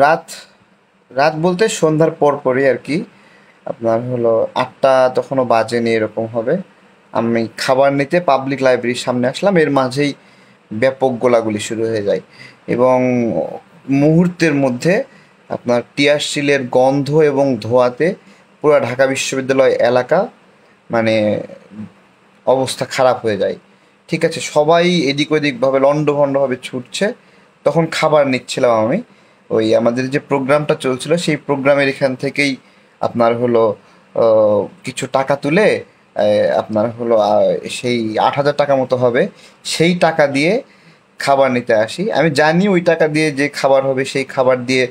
রাত রাত বলতে সন্ধ্যার পরপরই আর কি। আপনার হলো 8টা তখনও বাজেনি, এরকম হবে। আমি খাবার নিতে পাবলিক লাইব্রেরির সামনে আসলাম, এর মাঝেই ব্যাপক গোলাগুলি শুরু হয়ে যায়। এবং মুহূর্তের মধ্যে আপনার টিয়ারশিলের গন্ধ এবং ধোঁয়াতে পুরো ঢাকা বিশ্ববিদ্যালয় এলাকা মানে অবস্থা খারাপ হয়ে যায়। ঠিক আছে, সবাই এদিক ওদিকভাবে লণ্ডভণ্ডভাবে ছুটছে। তখন খাবার নিচ্ছিলাম আমি। ওই আমাদের যে প্রোগ্রামটা চলছিল সেই প্রোগ্রামের এখান থেকেই আপনার হলো কিছু টাকা তুলে আপনার হলো সেই 8,000 টাকা মতো হবে, সেই টাকা দিয়ে খাবার নিতে আসি। আমি জানি ওই টাকা দিয়ে যে খাবার হবে সেই খাবার দিয়ে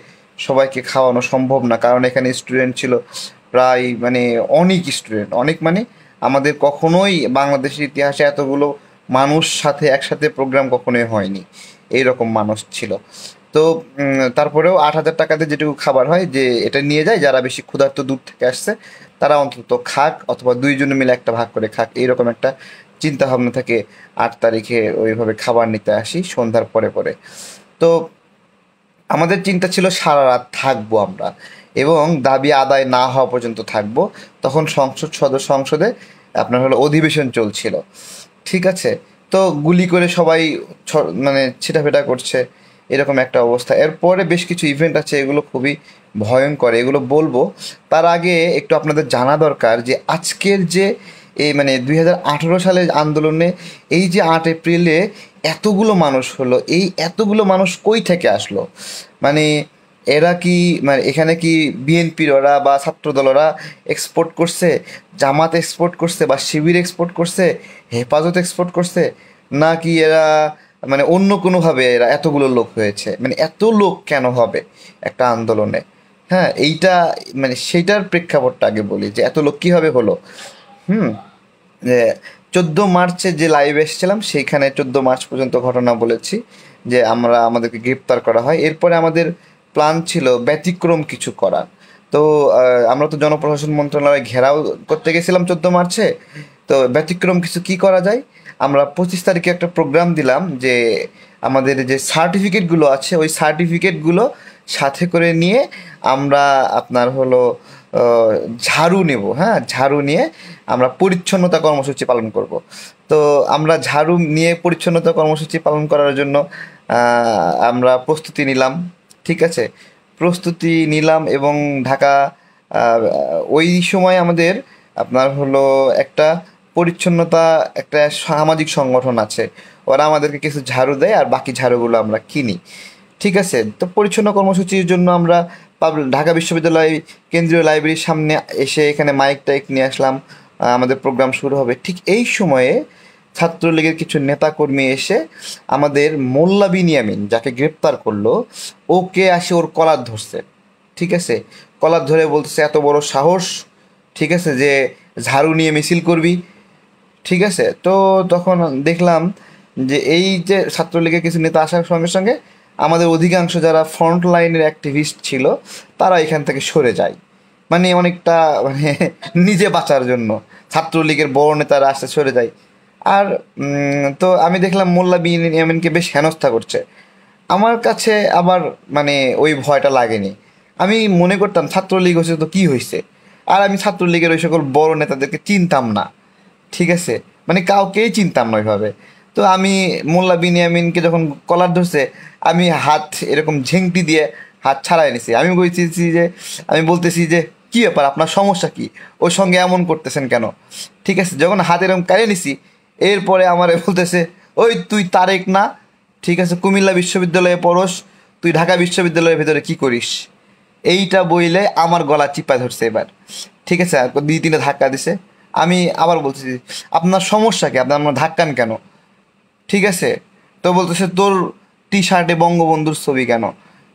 সবাইকে খাওয়ানো সম্ভব না, কারণ এখানে স্টুডেন্ট ছিল প্রায় অনেক স্টুডেন্ট, অনেক আমাদের কখনোই বাংলাদেশের ইতিহাসে এতগুলো মানুষ সাথে একসাথে প্রোগ্রাম কখনোই হয়নি, এইরকম মানুষ ছিল। তো তারপরেও 8,000 টাকাতে যেটুকু খাবার হয়, যে এটা নিয়ে যায় যারা বেশি ক্ষুধার্ত দূর থেকে আসছে তারা অন্তত খাক, অথবা দুইজনে মিলে একটা ভাগ করে খাক, এইরকম একটা চিন্তা ভাবনা থেকে 8 তারিখে ওইভাবে খাবার নিতে আসি সন্ধ্যার পরে পরে। তো আমাদের চিন্তা ছিল সারা রাত থাকবো আমরা, এবং দাবি আদায় না হওয়া পর্যন্ত থাকবো। তখন সংসদে আপনার হলো অধিবেশন চলছিল। ঠিক আছে, তো গুলি করে সবাই ছিটাফেটা করছে, এরকম একটা অবস্থা। এরপরে বেশ কিছু ইভেন্ট আছে, এগুলো খুবই ভয়ঙ্কর, এগুলো বলবো। তার আগে একটু আপনাদের জানা দরকার যে আজকের যে এই 2018 সালের আন্দোলনে এই যে 8 এপ্রিলে এতগুলো মানুষ হলো, এই এতগুলো মানুষ কই থেকে আসলো? মানে এরা কি এখানে কি বিএনপির ওরা বা ছাত্রদল ওরা এক্সপোর্ট করছে, জামাত এক্সপোর্ট করছে, বা শিবির এক্সপোর্ট করছে, হেফাজত এক্সপোর্ট করছে, নাকি এরা অন্য কোনোভাবে এরা এতগুলো লোক হয়েছে? এত লোক কেন হবে একটা আন্দোলনে? হ্যাঁ, এইটা সেইটার প্রেক্ষাপটটা আগে বলি যে এত লোক কীভাবে হলো। হুম যে 14 মার্চে যে লাইভ এসেছিলাম সেইখানে 14 মার্চ পর্যন্ত ঘটনা বলেছি, যে আমাদেরকে গ্রেপ্তার করা হয়। এরপরে আমাদের প্ল্যান ছিল ব্যতিক্রম কিছু করার। তো আমরা তো জনপ্রশাসন মন্ত্রণালয় ঘেরাও করতে গেছিলাম 14 মার্চে। তো ব্যতিক্রম কিছু কি করা যায়, আমরা 25 তারিখে একটা প্রোগ্রাম দিলাম যে আমাদের যে সার্টিফিকেটগুলো আছে ওই সার্টিফিকেটগুলো সাথে করে নিয়ে আমরা আপনার হলো আহ, ঝাড়ু নেব। হ্যাঁ, ঝাড়ু নিয়ে আমরা পরিচ্ছন্নতা কর্মসূচি পালন করব। তো আমরা ঝাড়ু নিয়ে পরিচ্ছন্নতা কর্মসূচি পালন করার জন্য আমরা প্রস্তুতি নিলাম। ঠিক আছে, প্রস্তুতি নিলাম এবং ঢাকা আহ, ওই সময় আমাদের আপনার হলো একটা পরিচ্ছন্নতা একটা সামাজিক সংগঠন আছে, ওরা আমাদেরকে কিছু ঝাড়ু দেয় আর বাকি ঝাড়ুগুলো আমরা কিনি। ঠিক আছে, তো পরিচ্ছন্ন কর্মসূচির জন্য আমরা ঢাকা বিশ্ববিদ্যালয় কেন্দ্রীয় লাইব্রেরির সামনে এসে এখানে মাইক টাইক নিয়ে আসলাম। আমাদের প্রোগ্রাম শুরু হবে। ঠিক এই সময়ে ছাত্রলীগের কিছু নেতাকর্মী এসে আমাদের মোল্লা বিনিয়ামিন যাকে গ্রেপ্তার করলো, ওকে আসে ওর কলার ধরছে। ঠিক আছে, কলার ধরে বলতেছে এত বড় সাহস, ঠিক আছে, যে ঝাড়ু নিয়ে মিছিল করবি। ঠিক আছে, তো তখন দেখলাম যে এই যে ছাত্রলীগের কিছু নেতা আসার সঙ্গে সঙ্গে আমাদের অধিকাংশ যারা ফ্রন্ট লাইনের অ্যাক্টিভিস্ট ছিল তারা এখান থেকে সরে যায়, অনেকটা নিজে বাঁচার জন্য ছাত্রলীগের বড় নেতারা আসতে সরে যায়। আর তো আমি দেখলাম মোল্লা বিন ইয়ামিনকে বেশ হেনস্থা করছে। আমার কাছে আবার ওই ভয়টা লাগেনি। আমি মনে করতাম ছাত্রলীগ হয়েছে তো কী হয়েছে, আর আমি ছাত্রলীগের ওই সকল বড় নেতাদেরকে চিনতাম না। ঠিক আছে, কাউকেই চিনতাম না ওইভাবে। তো আমি মোল্লা বিনিয়ামিনকে যখন কলার ধরছে, আমি হাত এরকম ঝেংটি দিয়ে হাত ছাড়াই নিছি। আমি বলতেছি যে কী ব্যাপার, আপনার সমস্যা কি, ওর সঙ্গে এমন করতেছেন কেন? ঠিক আছে, যখন হাত এরকম কাড়ে নিছি, এরপরে আমার বলতেছে, ওই তুই তারেক না? ঠিক আছে, কুমিল্লা বিশ্ববিদ্যালয়ে পড়স, তুই ঢাকা বিশ্ববিদ্যালয়ের ভেতরে কি করিস? এইটা বইলে আমার গলা চিপা ধরছে এবার। ঠিক আছে, আর 2-3টা ধাক্কা দিছে। আমি আবার বলতেছি, আপনার সমস্যা কি, আপনার আমার ধাক্কান কেন? ঠিক আছে, তো বলতেছে তোর টি শার্টে বঙ্গবন্ধুর ছবি কেন?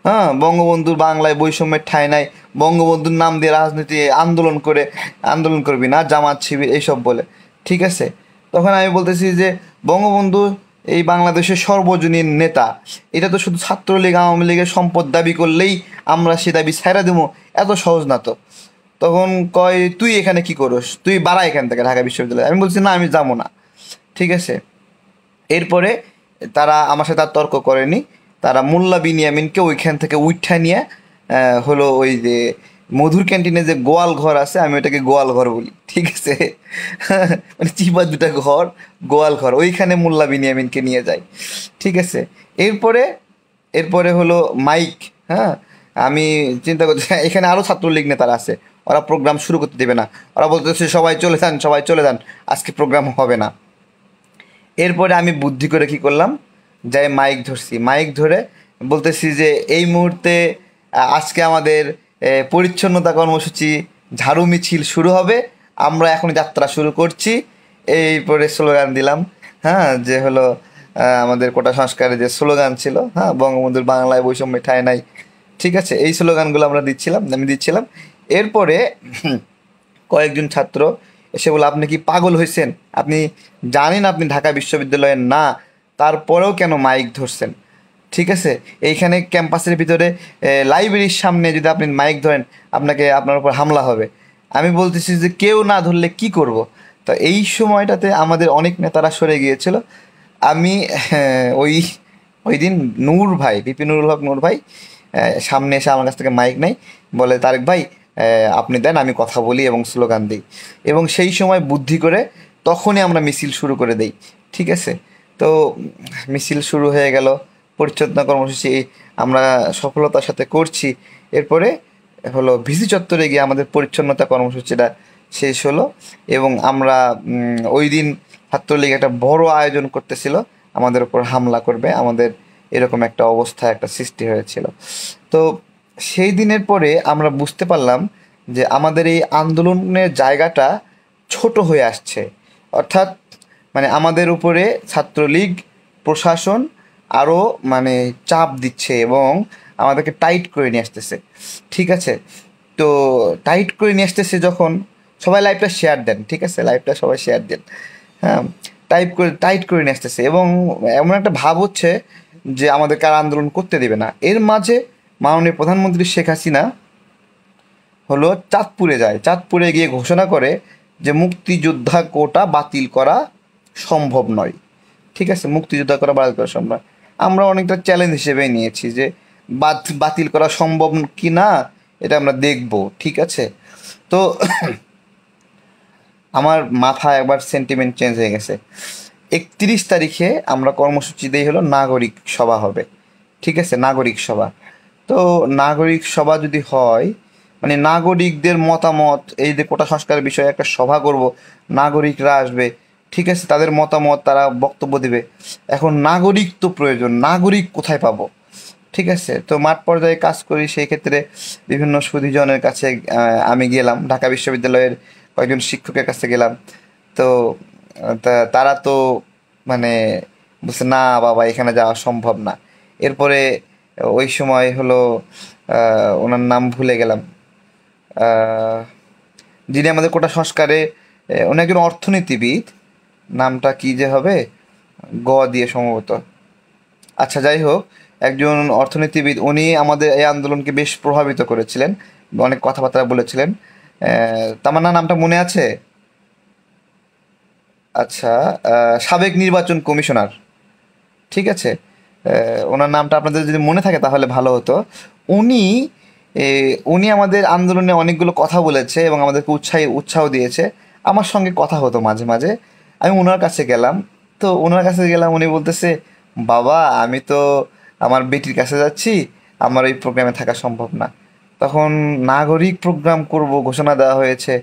হ্যাঁ, বঙ্গবন্ধুর বাংলায় বৈষম্যের ঠাঁই নাই, বঙ্গবন্ধুর নাম দিয়ে রাজনীতি আন্দোলন করবি না, জামাত শিবির এইসব বলে। ঠিক আছে, তখন আমি বলতেছি যে বঙ্গবন্ধু এই বাংলাদেশের সর্বজনীন নেতা, এটা তো শুধু ছাত্রলীগ আওয়ামী লীগের সম্পদ দাবি করলেই আমরা সে দাবি ছাইড়া দেবো, এত সহজ না তো। তখন কয় তুই এখানে কি করস, তুই বাড়া এখান থেকে ঢাকা বিশ্ববিদ্যালয়ে। আমি বলছি না, আমি যাবো না। ঠিক আছে, এরপরে তারা আমার সাথে আর তর্ক করেনি, তারা মোল্লা বিনিয়ামিনকে ওইখান থেকে উঠা নিয়ে হলো ওই যে মধুর ক্যান্টিনে যে গোয়াল ঘর আছে, আমি ওটাকে গোয়াল ঘর বলি, ঠিক আছে? মানে চিপা দুটা ঘর, গোয়াল ঘর, ওইখানে মোল্লা বিনিয়ামিনকে নিয়ে যায়, ঠিক আছে? এরপরে এরপরে হলো মাইক। হ্যাঁ, আমি চিন্তা করছি এখানে আরও ছাত্রলীগ নেতারা আছে, ওরা প্রোগ্রাম শুরু করতে দেবে না, ওরা বলতেছে সবাই চলে যান, সবাই চলে যান, আজকে প্রোগ্রাম হবে না। এরপরে আমি বুদ্ধি করে কি করলাম, যাই মাইক ধরছি, মাইক ধরে বলতেছি যে এই মুহূর্তে আজকে আমাদের পরিচ্ছন্নতা কর্মসূচি, ঝাড়ু মিছিল শুরু হবে, আমরা এখন যাত্রা শুরু করছি। এই পরে স্লোগান দিলাম, হ্যাঁ, যে হলো আমাদের কোটা সংস্কারের যে স্লোগান ছিল, হ্যাঁ, বঙ্গবন্ধুর বাংলায় বৈষম্য ঠাঁই নাই, ঠিক আছে, এই স্লোগানগুলো আমি দিচ্ছিলাম। এরপরে কয়েকজন ছাত্র এসে বলে, আপনি কি পাগল হয়েছেন? আপনি জানেন আপনি ঢাকা বিশ্ববিদ্যালয়ের না, তারপরেও কেন মাইক ধরছেন? ঠিক আছে, এইখানে ক্যাম্পাসের ভিতরে লাইব্রেরির সামনে যদি আপনি মাইক ধরেন, আপনার উপর হামলা হবে। আমি বলতেছি যে কেউ না ধরলে কি করব? তো এই সময়টাতে আমাদের অনেক নেতারা সরে গিয়েছিল। আমি ওই দিন নূর ভাই, বিপি নুরুল হক নূর ভাই সামনে এসে আমার কাছ থেকে মাইক নেয়, বলে তারেক ভাই আপনি দেন, আমি কথা বলি এবং স্লোগান দিই। এবং সেই সময় বুদ্ধি করে তখনই আমরা মিছিল শুরু করে দেই, ঠিক আছে? তো মিছিল শুরু হয়ে গেল, পরিচ্ছন্নতা কর্মসূচি আমরা সফলতার সাথে করছি। এরপরে হলো ভিসি চত্বরে গিয়ে আমাদের পরিচ্ছন্নতা কর্মসূচিটা শেষ হলো, এবং আমরা ওই দিন ছাত্রলীগ একটা বড় আয়োজন করতেছিল, আমাদের উপর হামলা করবে, আমাদের এরকম একটা অবস্থা একটা সৃষ্টি হয়েছিল। তো সেই দিনের পরে আমরা বুঝতে পারলাম যে আমাদের এই আন্দোলনের জায়গাটা ছোট হয়ে আসছে। অর্থাৎ মানে আমাদের উপরে ছাত্রলীগ প্রশাসন আরও মানে চাপ দিচ্ছে এবং আমাদেরকে টাইট করে নিয়ে আসতেছে, ঠিক আছে? তো টাইট করে নিয়ে আসতেছে যখন, সবাই লাইভটা শেয়ার দেন, ঠিক আছে, লাইভটা সবাই শেয়ার দেন। হ্যাঁ, টাইট করে নিয়ে আসতেছে এবং এমন একটা ভাব হচ্ছে যে আমাদেরকে আর আন্দোলন করতে দেবে না। এর মাঝে মাননীয় প্রধানমন্ত্রী শেখ হাসিনা হলো চাঁদপুরে যায়, চাঁদপুরে গিয়ে ঘোষণা করে যে মুক্তিযোদ্ধা কোটা বাতিল করা সম্ভব নয়, ঠিক আছে, মুক্তিযোদ্ধা করা বাতিল করা সম্ভব নয়। আমরা অনেকটা চ্যালেঞ্জ হিসেবে নিয়েছি যে বাতিল করা সম্ভব কি না এটা আমরা দেখব, ঠিক আছে? তো আমার মাথায় একবার সেন্টিমেন্ট চেঞ্জ হয়ে গেছে। 31 তারিখে আমরা কর্মসূচি দিয়ে হলো নাগরিক সভা হবে, ঠিক আছে, নাগরিক সভা। তো নাগরিক সভা যদি হয়, মানে নাগরিকদের মতামত, এই যে কোটা সংস্কারের বিষয়ে একটা সভা করব, নাগরিকরা আসবে, ঠিক আছে, তাদের মতামত, তারা বক্তব্য দেবে। এখন নাগরিক তো প্রয়োজন, নাগরিক কোথায় পাবো? ঠিক আছে, তো মাঠ পর্যায়ে কাজ করি, সেই ক্ষেত্রে বিভিন্ন সুধীজনের কাছে আমি গেলাম, ঢাকা বিশ্ববিদ্যালয়ের কয়েকজন শিক্ষকের কাছে গেলাম। তো তারা তো মানে বলছে না বাবা, এখানে যাওয়া সম্ভব না। এরপরে ওই সময় হলো ওনার নাম ভুলে গেলাম, যিনি আমাদের কোটা সংস্কারে, উনি একজন অর্থনীতিবিদ, নামটা কি যে হবে, গ দিয়ে সম্ভবত, আচ্ছা যাই হোক, একজন অর্থনীতিবিদ, উনি আমাদের এই আন্দোলনকে বেশ প্রভাবিত করেছিলেন, অনেক কথাবার্তা বলেছিলেন। তামান্না নামটা মনে আছে? আচ্ছা, সাবেক নির্বাচন কমিশনার, ঠিক আছে, ওনার নামটা আপনাদের যদি মনে থাকে তাহলে ভালো হতো। উনি উনি আমাদের আন্দোলনে অনেকগুলো কথা বলেছে এবং আমাদেরকে উৎসাহ দিয়েছে। আমার সঙ্গে কথা হতো মাঝে মাঝে, আমি ওনার কাছে গেলাম। তো ওনার কাছে গেলাম, উনি বলতেছে বাবা আমি তো আমার বেটির কাছে যাচ্ছি, আমার এই প্রোগ্রামে থাকা সম্ভব না। তখন নাগরিক প্রোগ্রাম করব ঘোষণা দেওয়া হয়েছে,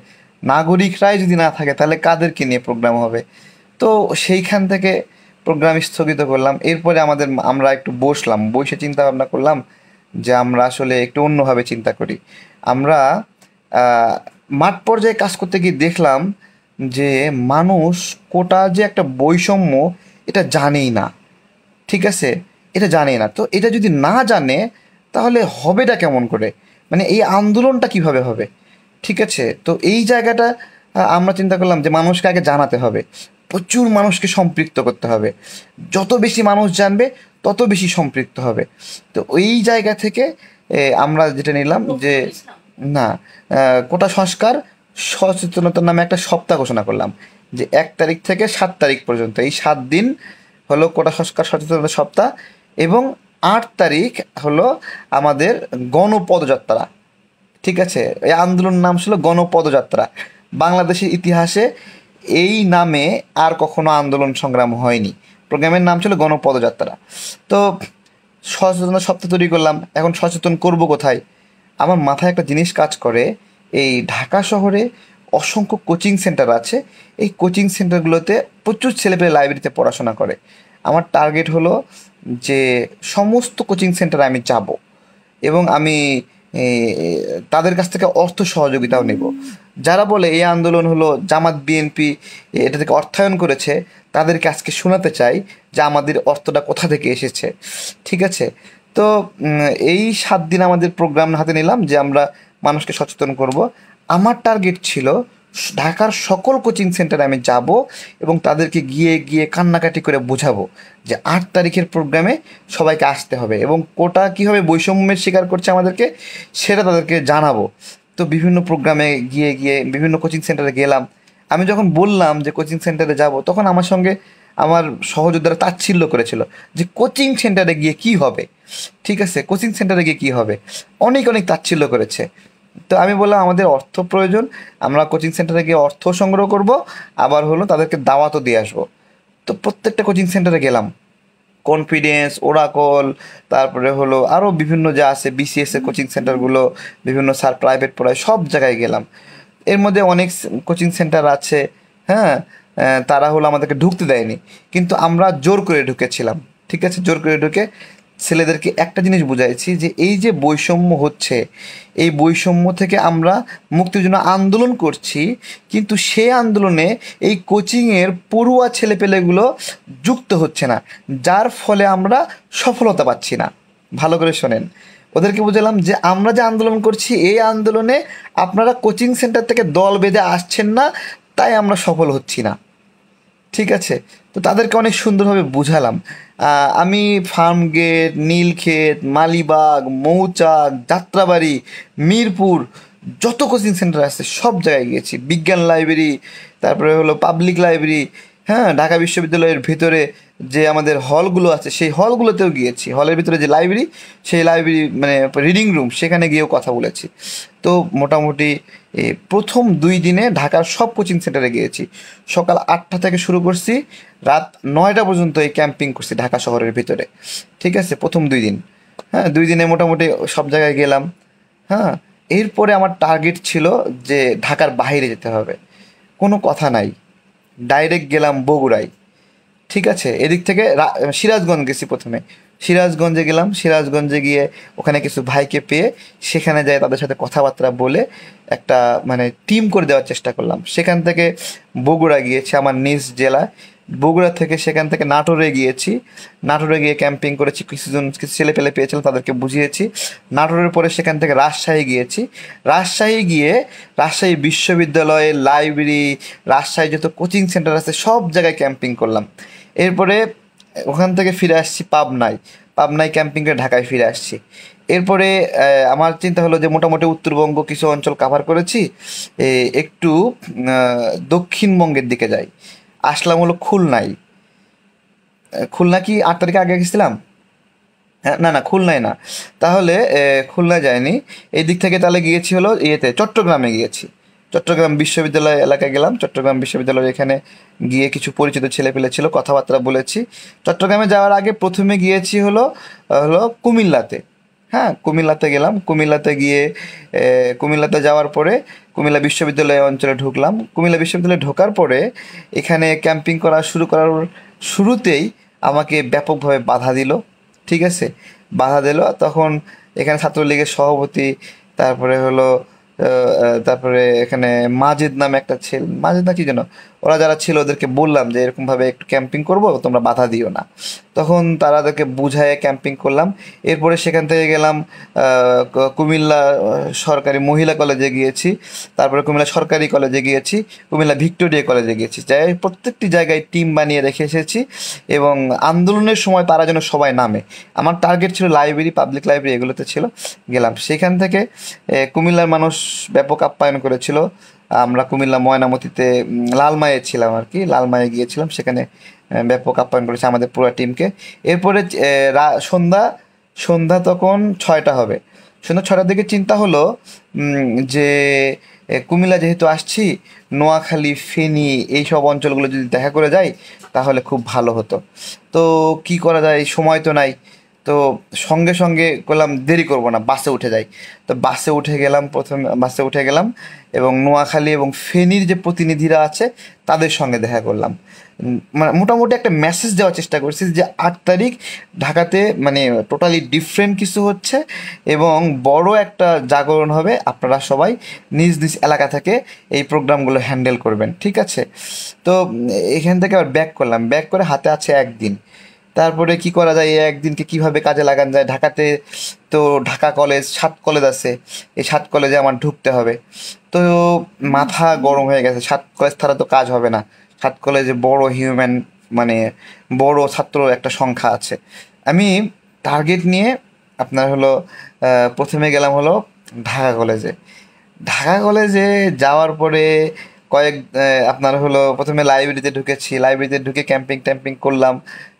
নাগরিকরাই যদি না থাকে তাহলে কাদেরকে নিয়ে প্রোগ্রাম হবে? তো সেইখান থেকে প্রোগ্রাম স্থগিত করলাম। এরপরে আমরা একটু বসে চিন্তা ভাবনা করলাম যে আমরা আসলে একটু অন্যভাবে চিন্তা করি। আমরা আহ, মাঠ পর্যায়ে কাজ করতে গিয়ে দেখলাম যে মানুষ কোটা যে একটা বৈষম্য এটা জানেই না, ঠিক আছে, এটা জানে না। তো এটা যদি না জানে তাহলে হবেটা কেমন করে, মানে এই আন্দোলনটা কিভাবে হবে? ঠিক আছে, তো এই জায়গাটা আমরা চিন্তা করলাম যে মানুষকে আগে জানাতে হবে, প্রচুর মানুষকে সম্পৃক্ত করতে হবে, যত বেশি মানুষ জানবে তত বেশি সম্পৃক্ত হবে। তো ওই জায়গা থেকে আমরা যেটা নিলাম যে না, কোটা সংস্কার সচেতনতার নামে একটা সপ্তাহ ঘোষণা করলাম, যে 1 তারিখ থেকে 7 তারিখ পর্যন্ত এই 7 দিন হলো কোটা সংস্কার সচেতনতা সপ্তাহ। এবং 8 তারিখ হলো আমাদের গণপদযাত্রা। ঠিক আছে, এই আন্দোলনের নাম ছিল গণপদযাত্রা। বাংলাদেশের ইতিহাসে এই নামে আর কখনো আন্দোলন সংগ্রাম হয়নি। প্রোগ্রামের নাম ছিল গণপদযাত্রা। তো সচেতনতা সপ্তাহ তৈরি করলাম। এখন সচেতন করব কোথায়? আমার মাথায় একটা জিনিস কাজ করে, এই ঢাকা শহরে অসংখ্য কোচিং সেন্টার আছে। এই কোচিং সেন্টারগুলোতে প্রচুর ছেলেপেলে লাইব্রেরিতে পড়াশোনা করে। আমার টার্গেট হলো যে সমস্ত কোচিং সেন্টারে আমি যাব এবং আমি এ, তাদের কাছ থেকে অর্থ সহযোগিতাও নেব। যারা বলে এই আন্দোলন হলো জামাত বিএনপি এটা থেকে অর্থায়ন করেছে, তাদেরকে আজকে শোনাতে চাই যে আমাদের অর্থটা কোথা থেকে এসেছে। ঠিক আছে, তো এই 7 দিন আমাদের প্রোগ্রাম হাতে নিলাম যে আমরা মানুষকে সচেতন করব। আমার টার্গেট ছিল ঢাকার সকল কোচিং সেন্টারে আমি যাব এবং তাদেরকে গিয়ে গিয়ে কান্নাকাটি করে বোঝাবো যে 8 তারিখের প্রোগ্রামে সবাইকে আসতে হবে এবং কোটা কীভাবে বৈষম্যের শিকার করছে আমাদেরকে সেটা তাদেরকে জানাবো। তো বিভিন্ন প্রোগ্রামে গিয়ে গিয়ে বিভিন্ন কোচিং সেন্টারে গেলাম। আমি যখন বললাম যে কোচিং সেন্টারে যাব, তখন আমার সঙ্গে আমার সহযোদ্ধারা তাচ্ছিল্য করেছিল যে কোচিং সেন্টারে গিয়ে কি হবে। ঠিক আছে, কোচিং সেন্টারে গিয়ে কী হবে, অনেক অনেক তাচ্ছিল্য করেছে। তো আমি বললাম আমাদের অর্থ প্রয়োজন, আমরা কোচিং সেন্টারে গিয়ে অর্থ সংগ্রহ করব, আবার হলো তাদেরকে দাওয়াতও দিয়ে আসবো। তো প্রত্যেকটা কোচিং সেন্টারে গেলাম, কনফিডেন্স, ওরাকল, তারপরে হলো আরও বিভিন্ন যা আছে বিসিএস এর কোচিং সেন্টারগুলো, বিভিন্ন স্যার প্রাইভেট পড়ায়, সব জায়গায় গেলাম। এর মধ্যে অনেক কোচিং সেন্টার আছে, হ্যাঁ, তারা হলো আমাদেরকে ঢুকতে দেয়নি, কিন্তু আমরা জোর করে ঢুকেছিলাম। ঠিক আছে, জোর করে ঢুকে ছেলেদেরকে একটা জিনিস বুঝাইছি যে এই যে বৈষম্য হচ্ছে, এই বৈষম্য থেকে আমরা মুক্তির জন্য আন্দোলন করছি, কিন্তু সেই আন্দোলনে এই কোচিংয়ের পড়ুয়া ছেলেপেলেগুলো যুক্ত হচ্ছে না, যার ফলে আমরা সফলতা পাচ্ছি না। ভালো করে শোনেন, ওদেরকে বুঝালাম যে আমরা যে আন্দোলন করছি এই আন্দোলনে আপনারা কোচিং সেন্টার থেকে দল বেঁধে আসছেন না, তাই আমরা সফল হচ্ছি না। ঠিক আছে, তো তাদেরকে অনেক সুন্দরভাবে বুঝালাম। আমি ফার্মগেট, নীলক্ষেত, মালিবাগ, মৌচাক, যাত্রাবাড়ি, মিরপুর, যত কোচিং সেন্টার আছে সব জায়গায় গিয়েছি। বিজ্ঞান লাইব্রেরি, তারপরে হলো পাবলিক লাইব্রেরি, হ্যাঁ, ঢাকা বিশ্ববিদ্যালয়ের ভিতরে যে আমাদের হলগুলো আছে সেই হলগুলোতেও গিয়েছি। হলের ভিতরে যে লাইব্রেরি, সেই লাইব্রেরি মানে রিডিং রুম, সেখানে গিয়েও কথা বলেছি। তো মোটামুটি প্রথম 2 দিনে ঢাকার সব কোচিং সেন্টারে গিয়েছি। সকাল 8টা থেকে শুরু করছি, রাত 9টা পর্যন্ত এই ক্যাম্পিং করছি ঢাকা শহরের ভিতরে। ঠিক আছে, প্রথম 2 দিন। হ্যাঁ, 2 দিনে মোটামুটি সব জায়গায় গেলাম। হ্যাঁ, এরপরে আমার টার্গেট ছিল যে ঢাকার বাইরে যেতে হবে। কোনো কথা নাই, ডাইরেক্ট গেলাম বগুড়ায়। ঠিক আছে, এদিক থেকে সিরাজগঞ্জ গেছি প্রথমে। সিরাজগঞ্জে গেলাম, সিরাজগঞ্জে গিয়ে ওখানে কিছু ভাইকে পেয়ে সেখানে যাই তাদের সাথে কথাবার্তা বলে একটা মানে টিম করে দেওয়ার চেষ্টা করলাম। সেখান থেকে বগুড়া গিয়েছি, আমার নিজ জেলা। বগুড়া থেকে সেখান থেকে নাটোরে গিয়েছি। নাটোরে গিয়ে ক্যাম্পিং করেছি, কিছু ছেলে পেলে পেয়েছিলাম, তাদেরকে বুঝিয়েছি। নাটোরের পরে সেখান থেকে রাজশাহী গিয়েছি। রাজশাহী গিয়ে রাজশাহী বিশ্ববিদ্যালয়, লাইব্রেরি, রাজশাহী যত কোচিং সেন্টার আছে সব জায়গায় ক্যাম্পিং করলাম। এরপরে ওখান থেকে ফিরে আসছি পাবনায়। পাবনায় ক্যাম্পিং করে ঢাকায় ফিরে আসছি। এরপরে আমার চিন্তা হলো যে মোটামুটি উত্তরবঙ্গ কিছু অঞ্চল কাভার করেছি, একটু দক্ষিণবঙ্গের দিকে যাই। আসলাম হলো খুলনায়। খুলনা কি 8 তারিখে আগে গেছিলাম? হ্যাঁ, না না, খুলনায় না। তাহলে খুলনায় যায়নি। এই দিক থেকে তাহলে গিয়েছি হলো চট্টগ্রামে গিয়েছি। চট্টগ্রাম বিশ্ববিদ্যালয় এলাকায় গেলাম। চট্টগ্রাম বিশ্ববিদ্যালয়ের এখানে গিয়ে কিছু পরিচিত ছেলেপেলে ছিল, কথাবার্তা বলেছি। চট্টগ্রামে যাওয়ার আগে প্রথমে গিয়েছি হলো হলো কুমিল্লাতে। হ্যাঁ, কুমিল্লাতে গেলাম। কুমিল্লাতে গিয়ে কুমিল্লাতে যাওয়ার পরে কুমিল্লা বিশ্ববিদ্যালয় অঞ্চলে ঢুকলাম। কুমিল্লা বিশ্ববিদ্যালয়ে ঢোকার পরে এখানে ক্যাম্পিং শুরু করার শুরুতেই আমাকে ব্যাপকভাবে বাধা দিল। ঠিক আছে, বাধা দিল। তখন এখানে ছাত্রলীগের সভাপতি, তারপরে হলো তারপরে এখানে মাজিদ নামে একটা ছেলে, মাজিদ না কি যেন, ওরা যারা ছিল ওদেরকে বললাম যে এরকমভাবে একটু ক্যাম্পিং করব, তোমরা বাধা দিও না। তখন তাদেরকে বুঝায় ক্যাম্পিং করলাম। এরপরে সেখান থেকে গেলাম কুমিল্লা সরকারি মহিলা কলেজে গিয়েছি, তারপরে কুমিল্লা সরকারি কলেজে গিয়েছি, কুমিল্লা ভিক্টোরিয়া কলেজে গিয়েছি। যাই প্রত্যেকটি জায়গায় টিম বানিয়ে রেখে এসেছি এবং আন্দোলনের সময় তারা যেন সবাই নামে। আমার টার্গেট ছিল লাইব্রেরি, পাবলিক লাইব্রেরি, এগুলোতে ছিল। গেলাম সেখান থেকে কুমিল্লার মানুষ ব্যাপক আপ্যায়ন করেছিল। আমরা কুমিল্লা ময়নামতিতে লালমাইয়ে ছিলাম আর কি, লালমাইয়ে গিয়েছিলাম, সেখানে ব্যাপক আপ্যায়ন করেছে আমাদের পুরো টিমকে। এরপরে সন্ধ্যা সন্ধ্যা তখন 6টা হবে। সন্ধ্যা 6টার দিকে চিন্তা হলো যে কুমিল্লা যেহেতু আসছি, নোয়াখালী, ফেনী এইসব অঞ্চলগুলো যদি দেখা করে যাই তাহলে খুব ভালো হতো। তো কি করা যায়, সময় তো নাই। তো সঙ্গে সঙ্গে করলাম দেরি করব না, বাসে উঠে যাই। তো বাসে উঠে গেলাম, প্রথমে বাসে উঠে গেলাম এবং নোয়াখালী এবং ফেনীর যে প্রতিনিধিরা আছে তাদের সঙ্গে দেখা করলাম। মানে মোটামুটি একটা মেসেজ দেওয়ার চেষ্টা করছি যে 8 তারিখ ঢাকাতে মানে টোটালি ডিফারেন্ট কিছু হচ্ছে এবং বড় একটা জাগরণ হবে, আপনারা সবাই নিজ নিজ এলাকা থেকে এই প্রোগ্রামগুলো হ্যান্ডেল করবেন, ঠিক আছে? তো এখান থেকে আবার ব্যাক করলাম, ব্যাক করে হাতে আছে একদিন। তারপরে কি করা যায়, এই একদিনকে কিভাবে কাজে লাগান যায়। ঢাকাতে তো ঢাকা কলেজ, 7 কলেজ আছে, এই 7 কলেজে আমার ঢুকতে হবে। তো মাথা গরম হয়ে গেছে, 7 কলেজ ছাড়া তো কাজ হবে না। 7 কলেজে বড় হিউম্যান মানে বড় ছাত্র একটা সংখ্যা আছে। আমি টার্গেট নিয়ে আপনার হলো প্রথমে গেলাম হলো ঢাকা কলেজে। ঢাকা কলেজে যাওয়ার পরে আপনার হলো প্রথমে লাইব্রেরিতে ঢুকেছি, লাইব্রেরিতে ঢুকে ক্যাম্পিং ট্যাম্পিং করলাম,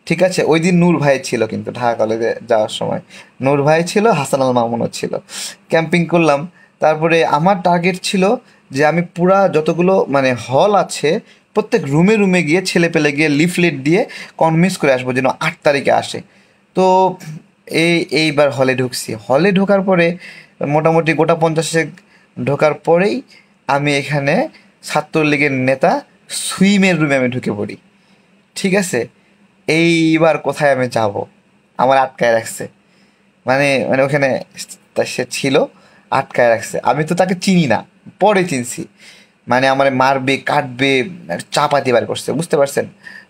ঠিক আছে? ওই দিন নূর ভাই ছিল, কিন্তু ঢাকা কলেজে যাওয়ার সময় নূর ভাই ছিল, হাসান আল মামুনও ছিল। ক্যাম্পিং করলাম। তারপরে আমার টার্গেট ছিল যে আমি পুরা যতগুলো মানে হল আছে প্রত্যেক রুমে রুমে গিয়ে ছেলে পেলে গিয়ে লিফলেট দিয়ে কনভিন্স করে আসবো যেন 8 তারিখে আসে। তো এইবার হলে ঢুকছি, হলে ঢোকার পরে মোটামুটি গোটা 50 ঢোকার পরেই আমি এখানে ছাত্রলীগের নেতা সুইমের রুমে আমি ঢুকে পড়ি, ঠিক আছে? এইবার কোথায় আমি যাব, আমার আটকায় রাখছে। মানে মানে ওখানে সে ছিল, আটকায় রাখছে। আমি তো তাকে চিনি না, পরে চিনছি। মানে আমার মারবে কাটবে, চাপাতি বার করছে, বুঝতে পারছেন?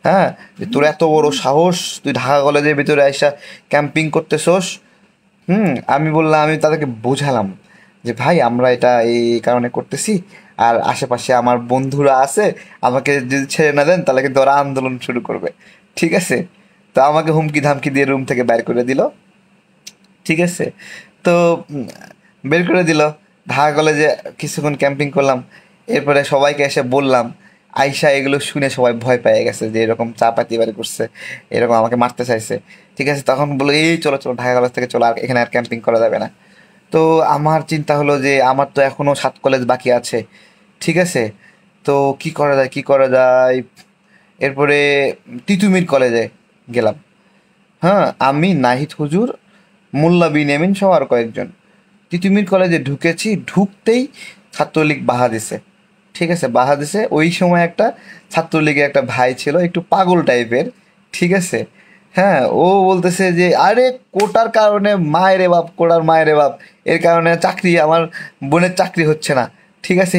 হ্যাঁ, যে তোর এত বড় সাহস, তুই ঢাকা কলেজের ভিতরে আইসা ক্যাম্পিং করতেছোস। আমি বললাম, আমি তাদেরকে বোঝালাম যে ভাই আমরা এটা এই কারণে করতেছি, আর আশেপাশে আমার বন্ধুরা আছে, আমাকে যদি ছেড়ে না দেন তাহলে কিন্তু ওরা আন্দোলন শুরু করবে, ঠিক আছে? তো আমাকে হুমকি ধামকি দিয়ে রুম থেকে বাইর করে দিল, ঠিক আছে? তো বের করে দিল। ঢাকা কলেজে কিছুক্ষণ ক্যাম্পিং করলাম, এরপরে সবাইকে এসে বললাম। আইসা এগুলো শুনে সবাই ভয় পেয়ে গেছে যে এরকম চাপাতি বাড়ি করছে, এরকম আমাকে মারতে চাইছে, ঠিক আছে? তখন বললো এই চলো চলো ঢাকা কলেজ থেকে চলো, আর এখানে আর ক্যাম্পিং করা যাবে না। তো আমার চিন্তা হলো যে আমার তো এখনও 7 কলেজ বাকি আছে, ঠিক আছে? তো কি করা যায়, কি করা যায়? এরপরে তিতুমির কলেজে গেলাম। হ্যাঁ, আমি, নাহিদ হুজুর, মোল্লা বিনিয়ামিন সহ আর কয়েকজন তিতুমির কলেজে ঢুকেছি। ঢুকতেই ছাত্রলীগ বাহা দিছে, ঠিক আছে? বাহা দিছে। ওই সময় একটা ছাত্রলীগের একটা ভাই ছিল একটু পাগল টাইপের, ঠিক আছে? হ্যাঁ, ও বলতেছে যে আরে কোটার কারণে মায়েরে বাপ, কোটার মায়েরে বাপ, এর কারণে চাকরি, আমার বোনের চাকরি হচ্ছে না, ঠিক আছে?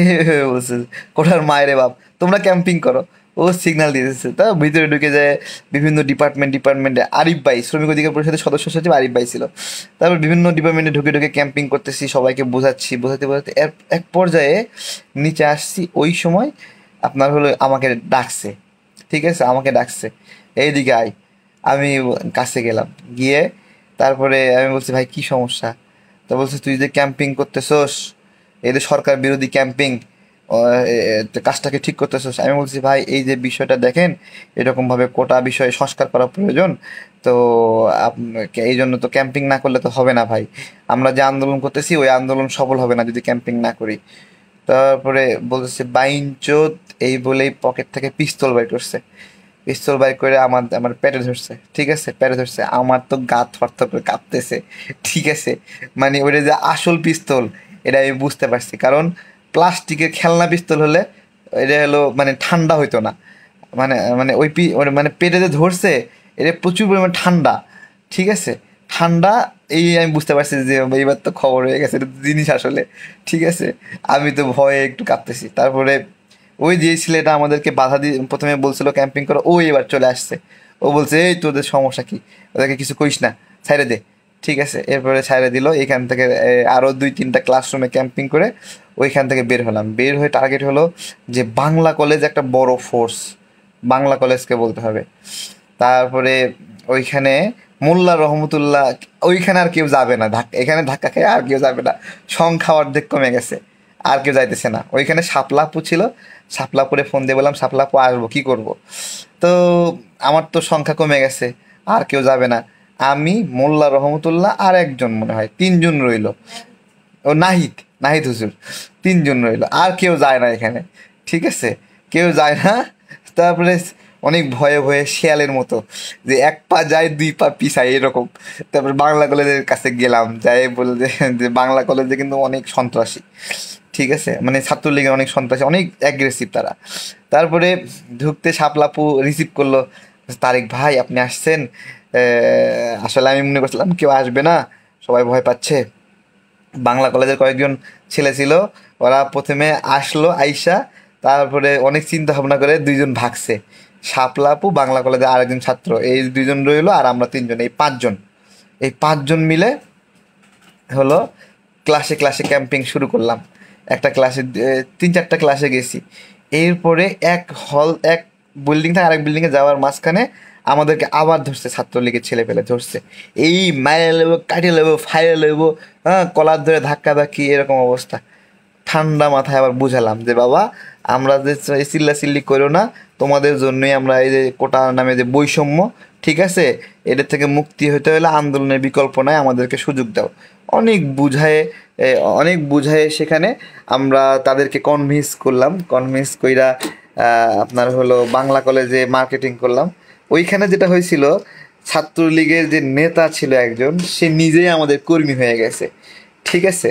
বলছে কোটার মায়েরে বাপ, তোমরা ক্যাম্পিং করো। ও সিগন্যাল দিয়ে দিচ্ছে। তা ভিতরে ঢুকে যায় বিভিন্ন ডিপার্টমেন্টে আরিফ ভাই, শ্রমিক অধিকার পরিষদের সদস্য সচিব আরিফ ভাই ছিল। তারপর বিভিন্ন ডিপার্টমেন্টে ঢুকে ঢুকে ক্যাম্পিং করতেছি, সবাইকে বোঝাচ্ছি, বোঝাতে বোঝাতে এক পর্যায়ে নিচে আসছি। ওই সময় আপনার হলো আমাকে ডাকছে, ঠিক আছে? আমাকে ডাকছে, এইদিকে আয়। আমি কাছে গেলাম, গিয়ে তারপরে আমি বলছি ভাই কি সমস্যা? তো বলছে তুই যে ক্যাম্পিং করতেছস, এই যে সরকার বিরোধী ক্যাম্পিং, কাজটাকে ঠিক করতেছস। আমি বলছি ভাই এই যে বিষয়টা দেখেন, এরকমভাবে কোটা বিষয়ে সংস্কার করা প্রয়োজন। তো এই জন্য তো ক্যাম্পিং না করলে তো হবে না ভাই। আমরা যে আন্দোলন করতেছি ওই আন্দোলন সফল হবে না যদি ক্যাম্পিং না করি। তারপরে বলতেছে বাইনচোদ, এই বলেই পকেট থেকে পিস্তল বের করছে। পিস্তল বাইর করে আমার আমার পেটে ধরছে, ঠিক আছে? পেটে ধরছে, আমার তো গা থরথর করে কাঁপতেছে, ঠিক আছে? মানে ওটা যে আসল পিস্তল এটা আমি বুঝতে পারছি, কারণ প্লাস্টিকের খেলনা পিস্তল হলে এটা হলো মানে ঠান্ডা হইতো না। মানে মানে মানে পেটে যে ধরছে এটা প্রচুর পরিমাণে ঠান্ডা, ঠিক আছে? ঠান্ডা, এই আমি বুঝতে পারছি যে এইবার তো খবর হয়ে গেছে, এটা তো জিনিস আসলে, ঠিক আছে? আমি তো ভয়ে একটু কাঁপতেছি। তারপরে ওই যে ছেলেটা আমাদেরকে বাধা দিয়ে প্রথমে বলছিল ক্যাম্পিং করো, ও এবার চলে আসছে। ও বলছে এই তোদের সমস্যা কি, ওদেরকে কিছু কইস না, ছাইড়ে দে, ঠিক আছে? এরপরে ছাইড়ে দিল। এখান থেকে আরও 2-3টা ক্লাসরুমে ক্যাম্পিং করে ওইখান থেকে বের হলাম। বের হয়ে টার্গেট হলো যে বাংলা কলেজ একটা বড় ফোর্স, বাংলা কলেজকে বলতে হবে। তারপরে ওইখানে মোল্লা রহমতুল্লাহ, ওইখানে আর কেউ যাবে না, এখানে ধাক্কা খেয়ে আর কেউ যাবে না, সংখ্যা অর্ধেক কমে গেছে, আর কেউ যাইতেছে না। ওইখানে শাপলাপু ছিল, শাপলাপুরে ফোন দিয়ে বললাম শাপলাপু আসবো, কি করব? তো আমার তো সংখ্যা কমে গেছে, আর কেউ যাবে না। আমি, মোল্লা রহমতুল্লাহ আর একজন মনে হয়, তিনজন রইল। ও নাহিদ, নাহিদ হুজুর, তিনজন রইল, আর কেউ যায় না এখানে। ঠিক আছে, কেউ যায় না। তারপরে অনেক ভয়ে ভয়ে শিয়ালের মতো, যে এক পা যায় দুই পা পিছায় এরকম। তারপরে বাংলা কলেজের কাছে গেলাম, যাই বলে যে বাংলা কলেজে কিন্তু অনেক সন্ত্রাসী। ঠিক আছে, মানে ছাত্রলীগের অনেক সন্ত্রাসী, অনেক অ্যাগ্রেসিভ তারা। তারপরে ঢুকতে শাপলাপু রিসিভ করলো, তারেক ভাই আপনি আসছেন। আসলে আমি মনে করছিলাম কেউ আসবে না, সবাই ভয় পাচ্ছে। বাংলা কলেজের কয়েকজন ছেলে ছিল, ওরা প্রথমে আসলো আইসা, তারপরে অনেক চিন্তা ভাবনা করে দুইজন ভাগছে, শাপলা আপু, বাংলা কলেজের আরেকজন ছাত্র, এই দুইজন রইলো, আর আমরা তিনজন, এই পাঁচজন। এই পাঁচজন মিলে হলো ক্লাসে ক্লাসে ক্যাম্পিং শুরু করলাম। একটা ক্লাসে তিন চারটা ক্লাসে গেছি। এরপরে এক বিল্ডিং থেকে আরেক বিল্ডিংয়ে যাওয়ার মাঝখানে আমাদেরকে আবার ধরছে, ছাত্রলীগের ছেলে পেলে ধরছে, এই মাইরে লেবো, কাটিয়ে লেবো, ফাইরে লেবো, হ্যাঁ কলার ধরে ধাক্কা ধাক্কি, এরকম অবস্থা। ঠান্ডা মাথায় আবার বুঝালাম যে বাবা, আমরা যে চিল্লা চিল্লি করো না, তোমাদের জন্যই আমরা এই যে কোটা নামে যে বৈষম্য, ঠিক আছে, এদের থেকে মুক্তি হতে হলে আন্দোলনের বিকল্প নাই, আমাদেরকে সুযোগ দাও। অনেক বুঝায়ে এ, অনেক বুঝায়ে সেখানে আমরা তাদেরকে কনভিন্স করলাম, কনভিন্স কইরা আপনার হলো বাংলা কলেজে মার্কেটিং করলাম। ওইখানে যেটা হয়েছিল, ছাত্রলীগের যে নেতা ছিল একজন, সে নিজেই আমাদের কর্মী হয়ে গেছে। ঠিক আছে,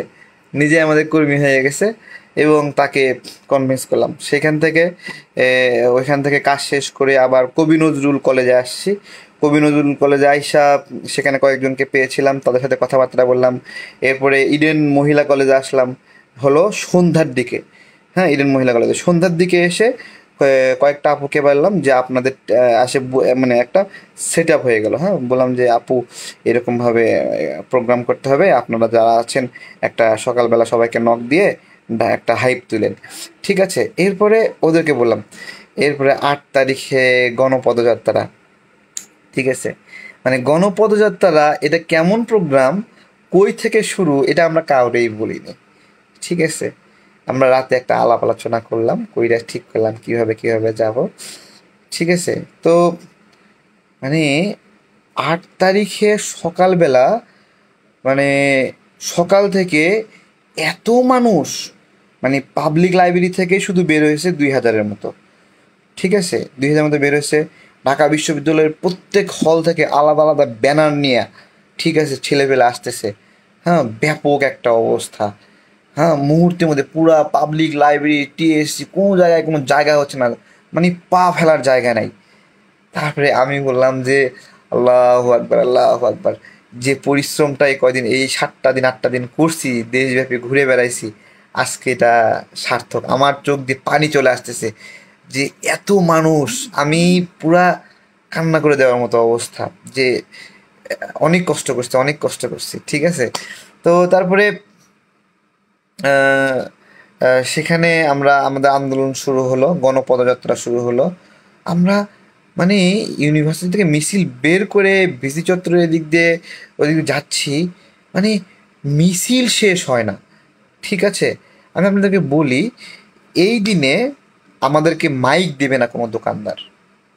নিজে আমাদের কর্মী হয়ে গেছে, এবং তাকে কনভিন্স করলাম। সেখান থেকে ওইখান থেকে কাজ শেষ করে আবার কবি নজরুল কলেজে আসছি। কবি নজরুল কলেজে আইসা সেখানে কয়েকজনকে পেয়েছিলাম, তাদের সাথে কথাবার্তা বললাম। এরপরে ইডেন মহিলা কলেজে আসলাম হলো সন্ধ্যার দিকে। হ্যাঁ, ইডেন মহিলা কলেজে সন্ধ্যার দিকে এসে কয়েকটা আপুকে বললাম যে আপনাদের মানে একটা সেট আপ হয়ে গেল। হ্যাঁ, বললাম যে আপু এরকমভাবে প্রোগ্রাম করতে হবে, আপনারা যারা আছেন একটা সকালবেলা সবাইকে নক দিয়ে একটা হাইপ তুলেন। ঠিক আছে, এরপরে ওদেরকে বললাম, এরপরে 8 তারিখে গণপদযাত্রা। ঠিক আছে, মানে গণপদযাত্রা এটা কেমন প্রোগ্রাম, কই থেকে শুরু, এটা আমরা কাউরেই বলিনি। ঠিক আছে, আমরা রাতে একটা আলাপ আলোচনা করলাম, কইরা ঠিক করলাম কিভাবে কিভাবে যাব। ঠিক আছে, তো মানে 8 তারিখে সকালবেলা, মানে সকাল থেকে এত মানুষ, মানে পাবলিক লাইব্রেরি থেকে শুধু বের হয়েছে 2,000-এর মতো। ঠিক আছে, 2,000 মতো বের হয়েছে। ঢাকা বিশ্ববিদ্যালয়ের প্রত্যেক হল থেকে আলাদা আলাদা ব্যানার নিয়ে, ঠিক আছে, ছেলেপেলে আসতেছে। হ্যাঁ, ব্যাপক একটা অবস্থা। হ্যাঁ, মুহূর্তের মধ্যে পুরা পাবলিক লাইব্রেরি, টিএসসি, কোনো জায়গায় কোনো জায়গা হচ্ছে না, মানে পা ফেলার জায়গা নাই। তারপরে আমি বললাম যে আল্লাহু আকবার, আল্লাহু আকবার, যে পরিশ্রমটা এই কয়দিন, এই 7টা দিন 8টা দিন করছি, দেশব্যাপী ঘুরে বেড়াইছি, আজকে এটা সার্থক। আমার চোখ দিয়ে পানি চলে আসতেছে, যে এত মানুষ, আমি পুরা কান্না করে দেওয়ার মতো অবস্থা, যে অনেক কষ্ট করছি, অনেক কষ্ট করছি। ঠিক আছে, তো তারপরে আহ, সেখানে আমাদের আন্দোলন শুরু হলো, গণপদযাত্রা শুরু হলো। আমরা মানে ইউনিভার্সিটি থেকে মিছিল বের করে ভিসি চত্বরের দিক দিয়ে ওদিক দিয়ে যাচ্ছি, মানে মিছিল শেষ হয় না। ঠিক আছে, আমি আপনাদেরকে বলি, এই দিনে আমাদেরকে মাইক দেবে না কোনো দোকানদার।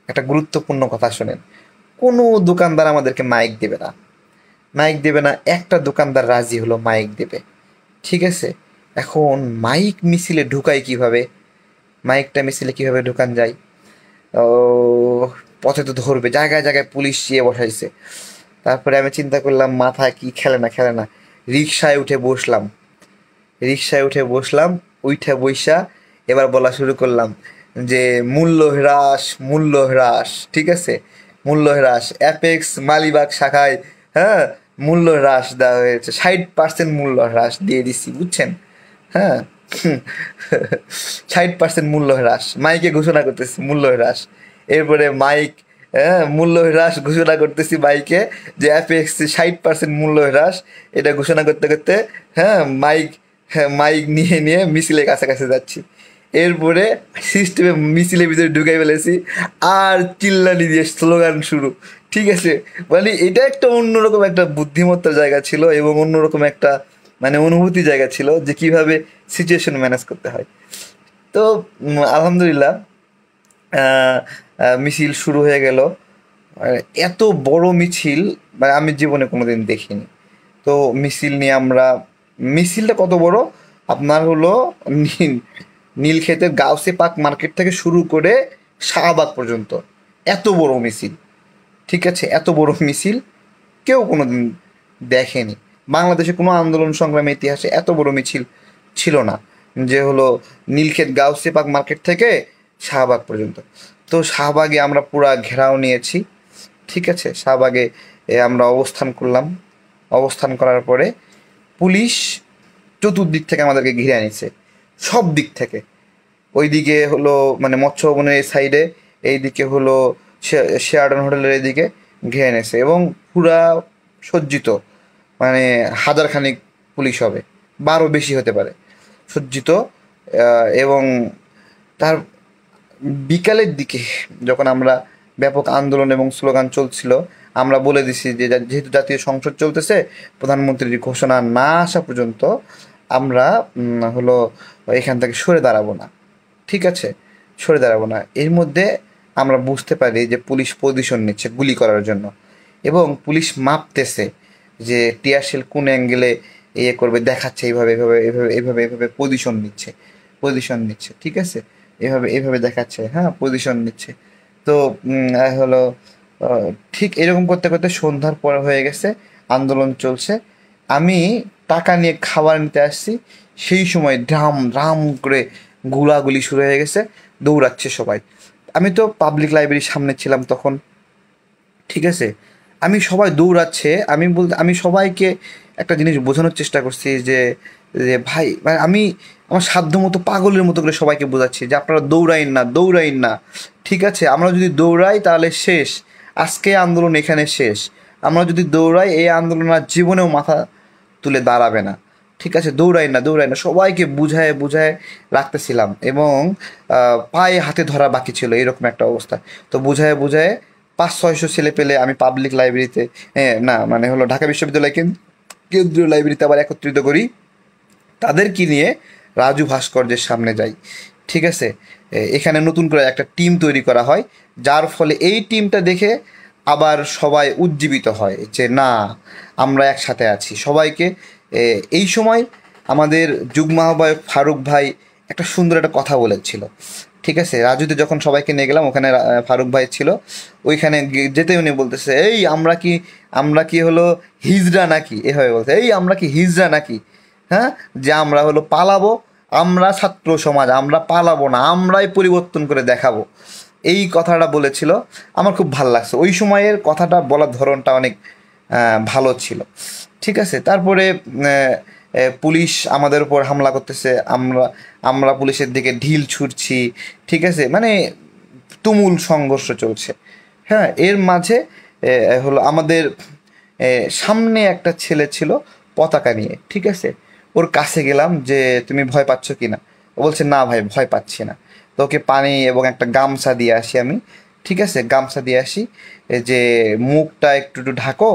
একটা গুরুত্বপূর্ণ কথা শোনেন, কোনো দোকানদার আমাদেরকে মাইক দেবে না, মাইক দেবে না। একটা দোকানদার রাজি হলো মাইক দেবে। ঠিক আছে, এখন মাইক মিছিলে ঢুকাই কিভাবে, মাইকটা মিছিলে কিভাবে ঢুকান যায়? ও, পথে তো ধরবে, জায়গায় জায়গায় পুলিশ গিয়ে বসাইছে। তারপরে আমি চিন্তা করলাম, মাথায় কি খেলে না খেলে না, রিক্সায় উঠে বসলাম, রিক্সায় উঠে বসলাম, উঠে বইসা এবার বলা শুরু করলাম যে মূল্য হ্রাস, মূল্য হ্রাস। ঠিক আছে, মূল্য হ্রাস, অ্যাপেক্স মালিবাগ শাখায়, হ্যাঁ, মূল্য হ্রাস দেওয়া হয়েছে, 60% মূল্য হ্রাস দিয়ে দিছি, বুঝছেন? হ্যাঁ, 60% মূল্য হ্রাস, মাইকে ঘোষণা করতেছি মূল্য হ্রাস। এরপরে মাইক, হ্যাঁ, মূল্য হ্রাস ঘোষণা করতেছি বাইকে, যে অ্যাপেক্স 60% মূল্য হ্রাস, এটা ঘোষণা করতে করতে, হ্যাঁ, মাইক, হ্যাঁ, মাইক নিয়ে নিয়ে মিছিলের কাছাকাছি যাচ্ছি। এরপরে সিস্টেমে মিছিলের ভিতরে ঢুকাই ফেলেছি, আর চিল্লানি দিয়ে স্লোগান শুরু। ঠিক আছে, মানে এটা একটা অন্যরকম একটা বুদ্ধিমত্তার জায়গা ছিল, এবং অন্যরকম একটা মানে অনুভূতি জায়গা ছিল, যে কিভাবে সিচুয়েশন ম্যানেজ করতে হয়। তো আলহামদুলিল্লাহ, মিছিল শুরু হয়ে গেল। আর এত বড় মিছিল মানে আমি জীবনে কোনোদিন দেখিনি। তো মিছিল নিয়ে আমরা, মিছিলটা কত বড়, আপনার হলো নীলক্ষেতের গাউসে পাক মার্কেট থেকে শুরু করে শাহবাগ পর্যন্ত এত বড় মিছিল। ঠিক আছে, এত বড় মিছিল কেউ কোনোদিন দেখেনি। বাংলাদেশে কোনো আন্দোলন সংগ্রামে ইতিহাসে এত বড় মিছিল ছিল না, যে হলো নীলক্ষেত গাউসে পাক মার্কেট থেকে শাহবাগ পর্যন্ত। তো শাহবাগে আমরা পুরা ঘেরাও নিয়েছি। ঠিক আছে, শাহবাগে আমরা অবস্থান করলাম। অবস্থান করার পরে পুলিশ চতুর্দিক থেকে আমাদেরকে ঘিরে নিছে, সব দিক থেকে। ওইদিকে হলো মানে মৎস্য ভবনের এই সাইডে, এইদিকে হলো শেয়ারটন হোটেলের এইদিকে ঘিরে এনেছে, এবং পুরা সজ্জিত, মানে হাজার খানিক পুলিশ হবে, বারো বেশি হতে পারে, সজ্জিত। এবং তার বিকালের দিকে যখন আমরা ব্যাপক আন্দোলন এবং স্লোগান চলছিল, আমরা বলে দিছি যে যেহেতু জাতীয় সংসদ চলতেছে, প্রধানমন্ত্রীর ঘোষণা না আসা পর্যন্ত আমরা হলো এখান থেকে সরে দাঁড়াবো না। ঠিক আছে, সরে দাঁড়াবো না। এর মধ্যে আমরা বুঝতে পারি যে পুলিশ পজিশন নিচ্ছে গুলি করার জন্য, এবং পুলিশ মাপতেছে যে টিয়ারশেল কোন অ্যাঙ্গেলে ইয়ে করবে, দেখাচ্ছে এইভাবে এইভাবে এইভাবে এইভাবে এইভাবে পজিশন নিচ্ছে, পজিশন নিচ্ছে। ঠিক আছে, এভাবে এভাবে দেখাচ্ছে, হ্যাঁ পজিশন নিচ্ছে। তো হলো ঠিক এরকম করতে করতে সন্ধ্যার পর হয়ে গেছে, আন্দোলন চলছে। আমি টাকা নিয়ে খাবার নিতে আসছি, সেই সময় ড্রাম ড্রাম করে গুলাগুলি শুরু হয়ে গেছে, দৌড়াচ্ছে সবাই। আমি তো পাবলিক লাইব্রেরির সামনে ছিলাম তখন। ঠিক আছে, আমি সবাই দৌড়াচ্ছে, আমি সবাইকে একটা জিনিস বোঝানোর চেষ্টা করছি যে যে ভাই মানে আমি আমার সাধ্য মতো পাগলের মতো করে সবাইকে বোঝাচ্ছি যে আপনারা দৌড়াইন না, দৌড়াইন না। ঠিক আছে, আমরা যদি দৌড়াই তাহলে শেষ, আজকে আন্দোলন এখানে শেষ। আমরা যদি দৌড়াই এই আন্দোলন আর জীবনেও মাথা তুলে দাঁড়াবে না। ঠিক আছে, দৌড়াই না, দৌড়াই না, সবাইকে বুঝায় বুঝায় রাখতেছিলাম, এবং পায়ে হাতে ধরা বাকি ছিল এরকম একটা অবস্থা। তো বুঝায় বুঝায় 500-600 ছেলে পেলে আমি পাবলিক লাইব্রেরিতে, না মানে হলো ঢাকা বিশ্ববিদ্যালয় কেন্দ্রীয় লাইব্রেরিতে আবার একত্রিত করি, তাদেরকে নিয়ে রাজু ভাস্কর্যের সামনে যাই। ঠিক আছে, এখানে নতুন করে একটা টিম তৈরি করা হয়, যার ফলে এই টিমটা দেখে আবার সবাই উজ্জীবিত হয় যে না, আমরা একসাথে আছি সবাইকে। এই সময় আমাদের যুগ্ম আহ্বায়ক ফারুক ভাই একটা সুন্দর একটা কথা বলেছিল। ঠিক আছে, রাজুতে যখন সবাইকে নিয়ে গেলাম, ওখানে ফারুক ভাই ছিল। ওইখানে যেতে উনি বলতেছে, এই আমরা কি হলো হিজড়া নাকি, এভাবে বলছে, এই আমরা কি হিজড়া নাকি, হ্যাঁ, যে আমরা হলো পালাবো, আমরা ছাত্র সমাজ, আমরা পালাবো না, আমরাই পরিবর্তন করে দেখাবো। এই কথাটা বলেছিল, আমার খুব ভালো লাগছে। ওই সময়ের কথাটা বলার ধরনটা অনেক ভালো ছিল। ঠিক আছে, তারপরে পুলিশ আমাদের উপর হামলা করতেছে, আমরা আমরা পুলিশের দিকে ঢিল ছুঁড়ছি। ঠিক আছে, মানে তুমুল সংঘর্ষ চলছে। হ্যাঁ, এর মাঝে হলো আমাদের সামনে একটা ছেলে ছিল পতাকা নিয়ে। ঠিক আছে, ওর কাছে গেলাম যে তুমি ভয় পাচ্ছ কি না। ও বলছে না ভাই, ভয় পাচ্ছি না। তো ওকে পানি এবং একটা গামছা দিয়ে আসি আমি। ঠিক আছে, গামছা দিয়ে আসি, যে মুখটা একটু একটু ঢাকো,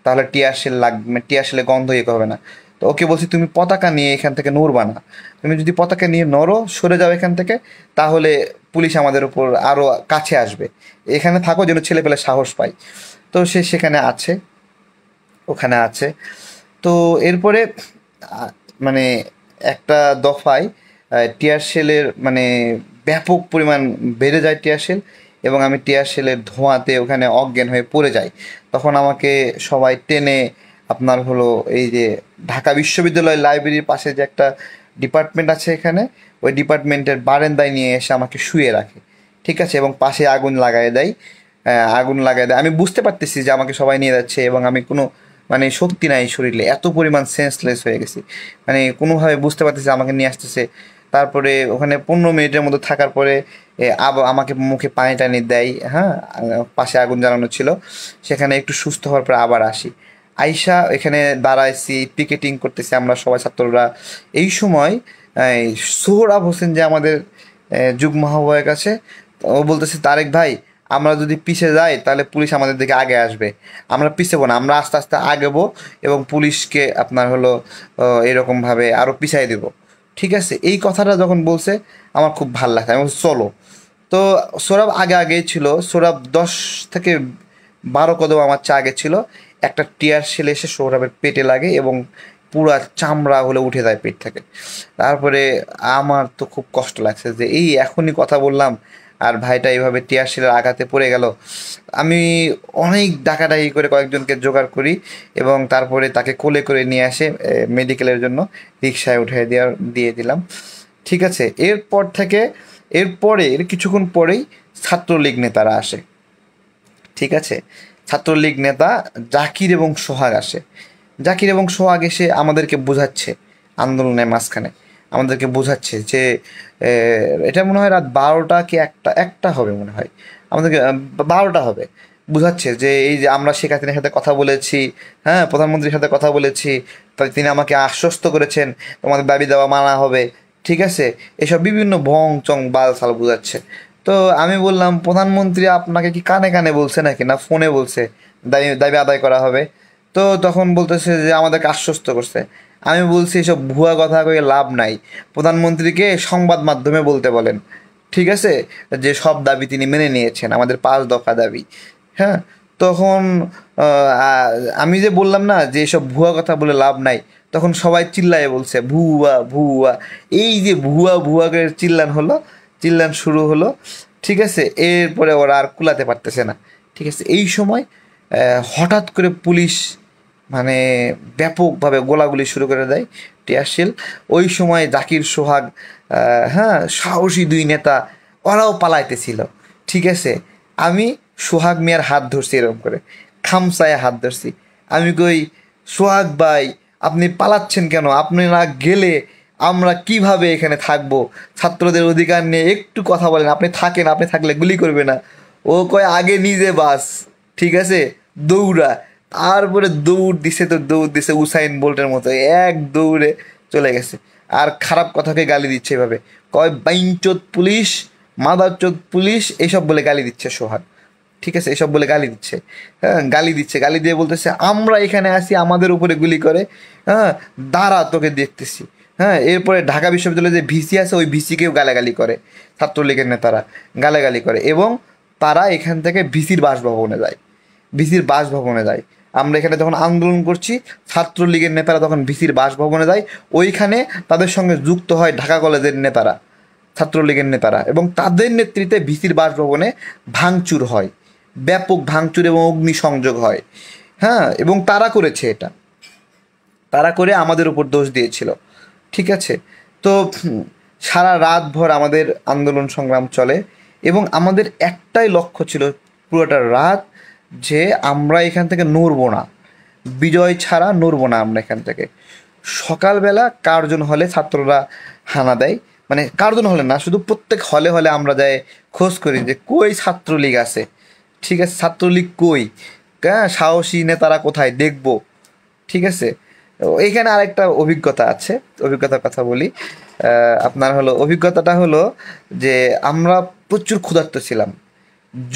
তাহলে টিয়ারশেল লাগবে, টিয়ারশেলে গন্ধ ইয়ে হবে না। তো ওকে বলছি তুমি পতাকা নিয়ে এখান থেকে নড়বা না, তুমি যদি পতাকা নিয়ে নড়ো, সরে যাও এখান থেকে, তাহলে পুলিশ আমাদের উপর আরও কাছে আসবে, এখানে থাকো যেন ছেলেপেলে সাহস পায়। তো সে সেখানে আছে, ওখানে আছে। তো এরপরে আহ, মানে একটা দফায় টিয়ার সেলের মানে ব্যাপক পরিমাণ বেড়ে যায় টিয়ার সেল, এবং আমি টিয়ার সেলের ধোঁয়াতে ওখানে অজ্ঞান হয়ে পড়ে যাই। তখন আমাকে সবাই টেনে আপনার হলো এই যে ঢাকা বিশ্ববিদ্যালয় লাইব্রেরির পাশে যে একটা ডিপার্টমেন্ট আছে এখানে, ওই ডিপার্টমেন্টের বারান্দায় নিয়ে এসে আমাকে শুয়ে রাখে। ঠিক আছে, এবং পাশে আগুন লাগায় দেয়, আগুন লাগায় দেয়। আমি বুঝতে পারতেছি যে আমাকে সবাই নিয়ে যাচ্ছে, এবং আমি কোনো মানে শক্তি নাই শরীরে, এত পরিমাণ সেন্সলেস হয়ে গেছি, মানে কোনোভাবে বুঝতে পারতেছি আমাকে নিয়ে আসতেছে। তারপরে ওখানে 15 মিনিটের মতো থাকার পরে আবার আমাকে মুখে পানি টানি দেয়, হ্যাঁ, পাশে আগুন জ্বালানো ছিল। সেখানে একটু সুস্থ হওয়ার পরে আবার আসি, আইসা এখানে দাঁড়াইছি, পিকেটিং করতেছি আমরা সবাই ছাত্ররা। এই সময় সোহরাব হোসেন যে আমাদের যুগ্ম আহ্বায়ক আছে, ও বলতেছে তারেক ভাই, আমরা যদি পিছে যাই তাহলে পুলিশ আমাদের দিকে আগে আসবে, আমরা পিছাবো না, আমরা আস্তে আস্তে আগেবো, এবং পুলিশকে আপনার হলো এরকমভাবে আরও পিছাই দেব। ঠিক আছে, এই কথাটা যখন বলছে আমার খুব ভালো লাগছে, আমি বলছি চলো। তো সৌরভ আগে আগেই ছিল, সৌরভ 10 থেকে 12 কদম আমার চা আগে ছিল, একটা টিয়ার সেল এসে সৌরভের পেটে লাগে এবং পুরা চামড়া হলে উঠে যায় পেট থেকে। তারপরে আমার তো খুব কষ্ট লাগছে যে এই এখনই কথা বললাম আর ভাইটা এইভাবে টিয়ার সেলের আঘাতে পড়ে গেল। আমি অনেক ডাকাডাকি করে কয়েকজনকে জোগাড় করি এবং তারপরে তাকে কোলে করে নিয়ে আসে মেডিকেলের জন্য, রিক্সায় উঠে দিয়ে দিলাম। ঠিক আছে, এরপর থেকে এর কিছুক্ষণ পরেই ছাত্রলীগ নেতারা আসে। ঠিক আছে, ছাত্রলীগ নেতা জাকির এবং সোহাগ আসে। জাকির এবং সোহাগ এসে আমাদেরকে বোঝাচ্ছে, আন্দোলনের মাঝখানে আমাদেরকে বোঝাচ্ছে যে এটা মনে হয় রাত 12টা কি একটা হবে মনে হয়, আমাদেরকে 12টা হবে, বোঝাচ্ছে যে এই যে আমরা শেখ হাসিনার সাথে কথা বলেছি, হ্যাঁ প্রধানমন্ত্রীর সাথে কথা বলেছি, তাই তিনি আমাকে আশ্বস্ত করেছেন তোমাদের দাবি দেওয়া মানা হবে। ঠিক আছে, এসব বিভিন্ন ভং চং বাল সাল বোঝাচ্ছে। তো আমি বললাম প্রধানমন্ত্রী আপনাকে কি কানে কানে বলছে নাকি না ফোনে বলছে দাবি দাবি আদায় করা হবে? তো তখন বলতেছে যে আমাদেরকে আশ্বস্ত করছে। আমি বলছি এসব ভুয়া কথা কয়ে লাভ নাই, প্রধানমন্ত্রীকে সংবাদ মাধ্যমে বলতে বলেন। ঠিক আছে, যে সব দাবি তিনি মেনে নিয়েছেন, আমাদের 5 দফা দাবি। হ্যাঁ, তখন আমি যে বললাম না যে এসব ভুয়া কথা বলে লাভ নাই, তখন সবাই চিল্লায় বলছে ভুয়া ভুয়া। এই যে ভুয়া ভুয়া করে চিল্লান শুরু হলো। ঠিক আছে, এরপরে ওরা আর কুলাতে পারতেছে না। ঠিক আছে, এই সময় হঠাৎ করে পুলিশ মানে ব্যাপকভাবে গোলাগুলি শুরু করে দেয়, টিয়ারশেল। ওই সময় জাকির সোহাগ, হ্যাঁ সাহসী 2 নেতা, ওরাও পালাইতেছিল। ঠিক আছে, আমি সোহাগ মিয়ার হাত ধরছি এরকম করে, খামসায় হাত ধরছি। আমি কই সোহাগ ভাই আপনি পালাচ্ছেন কেন? আপনি না গেলে আমরা কিভাবে এখানে থাকবো? ছাত্রদের অধিকার নিয়ে একটু কথা বলেন, আপনি থাকেন, আপনি থাকলে গুলি করবে না। ও কয় আগে নিজে বাস। ঠিক আছে, দৌড়া। তারপরে দৌড় দিছে উসাইন বোল্টের মতো, এক দৌড়ে চলে গেছে। আর খারাপ কথাকে গালি দিচ্ছে এভাবে, কয় বাইনচোদ পুলিশ, মাদারচোদ পুলিশ, এইসব বলে গালি দিচ্ছে সোহাগ। ঠিক আছে, এসব বলে গালি দিচ্ছে। হ্যাঁ, গালি দিয়ে বলতেছে আমরা এখানে আসি আমাদের উপরে গুলি করে। হ্যাঁ, দাঁড়া তোকে দেখতেছি। হ্যাঁ, এরপরে ঢাকা বিশ্ববিদ্যালয়ে যে ভিসি আছে ওই ভিসিকেও গালাগালি করে, ছাত্রলীগের নেতারা গালাগালি করে এবং তারা এখান থেকে ভিসির বাসভবনে যায়। আমরা এখানে যখন আন্দোলন করছি, ছাত্রলীগের নেতারা তখন ভিসির বাসভবনে যায়। ওইখানে তাদের সঙ্গে যুক্ত হয় ঢাকা কলেজের নেতারা, ছাত্রলীগের নেতারা, এবং তাদের নেতৃত্বে ভিসির বাসভবনে ভাঙচুর হয়, ব্যাপক ভাঙচুর এবং অগ্নিসংযোগ হয়। হ্যাঁ, এবং তারা করেছে এটা, তারা করে আমাদের উপর দোষ দিয়েছিল। ঠিক আছে, তো সারা রাত ভর আমাদের আন্দোলন সংগ্রাম চলে এবং আমাদের একটাই লক্ষ্য ছিল পুরোটা রাত, যে আমরা এখান থেকে নড়বো না, বিজয় ছাড়া নড়বো না আমরা এখান থেকে। সকালবেলা কার্জন হলে ছাত্ররা হানা দেয়, মানে কার্জন হলে না, শুধু প্রত্যেক হলে হলে আমরা যাই খোঁজ করি যে কই ছাত্রলীগ আছে। ঠিক আছে, ছাত্রলীগ কই, হ্যাঁ সাহসী নেতারা কোথায় দেখবো। ঠিক আছে, এইখানে আরেকটা অভিজ্ঞতা আছে, অভিজ্ঞতার কথা বলি। আপনার হলো অভিজ্ঞতাটা হলো যে আমরা প্রচুর ক্ষুধার্ত ছিলাম।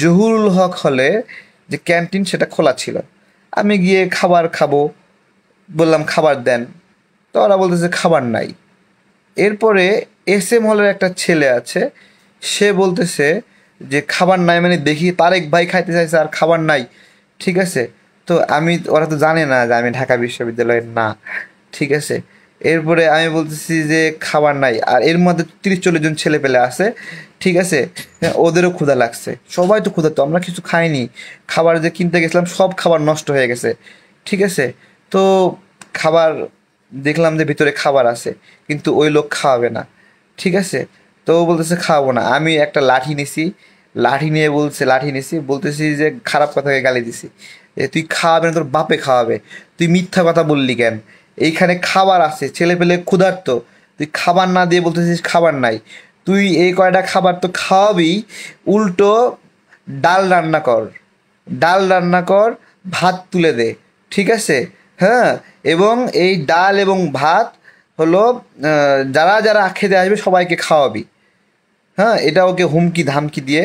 জহুরুল হক হলে যে ক্যান্টিন সেটা খোলা ছিল। আমি গিয়ে খাবার খাবো, বললাম খাবার দেন, তো ওরা বলতেছে খাবার নাই। এরপরে এস এম হলের একটা ছেলে আছে, সে বলতেছে যে খাবার নাই মানে দেখি তারেক ভাই খাইতে চাইছে আর খাবার নাই। ঠিক আছে, তো ওরা তো জানে না যে আমি ঢাকা বিশ্ববিদ্যালয়ের না। ঠিক আছে, এরপরে আমি বলতেছি যে খাবার নাই, আর এর মধ্যে 30-40 জন ছেলে পেলে আছে। ঠিক আছে, হ্যাঁ, ওদেরও ক্ষুধা লাগছে, সবাই তো ক্ষুধা, তো আমরা কিছু খাইনি, খাবার যে কিনতে গেছিলাম সব খাবার নষ্ট হয়ে গেছে। ঠিক আছে, তো খাবার দেখলাম যে ভিতরে খাবার আছে কিন্তু ওই লোক খাওয়াবে না। ঠিক আছে, তো ও বলতেছে খাওয়াবো না। আমি একটা লাঠি নিছি, লাঠি নিছি, বলতেছি যে খারাপ কথাকে গালি দিছি, যে তুই খাওয়াবে না, তোর বাপে খাওয়াবে, তুই মিথ্যা কথা বললি কেন? এইখানে খাবার আছে, ছেলে পেলে ক্ষুধার্ত, তুই খাবার না দিয়ে বলতেছিস খাবার নাই। তুই এই কয়টা খাবার তো খাওয়াবি, উল্টো ডাল রান্না কর, ভাত তুলে দে। ঠিক আছে, হ্যাঁ, এবং এই ডাল এবং ভাত হলো যারা যারা খেতে আসবে সবাইকে খাওয়াবি। হ্যাঁ, এটা ওকে হুমকি ধামকি দিয়ে,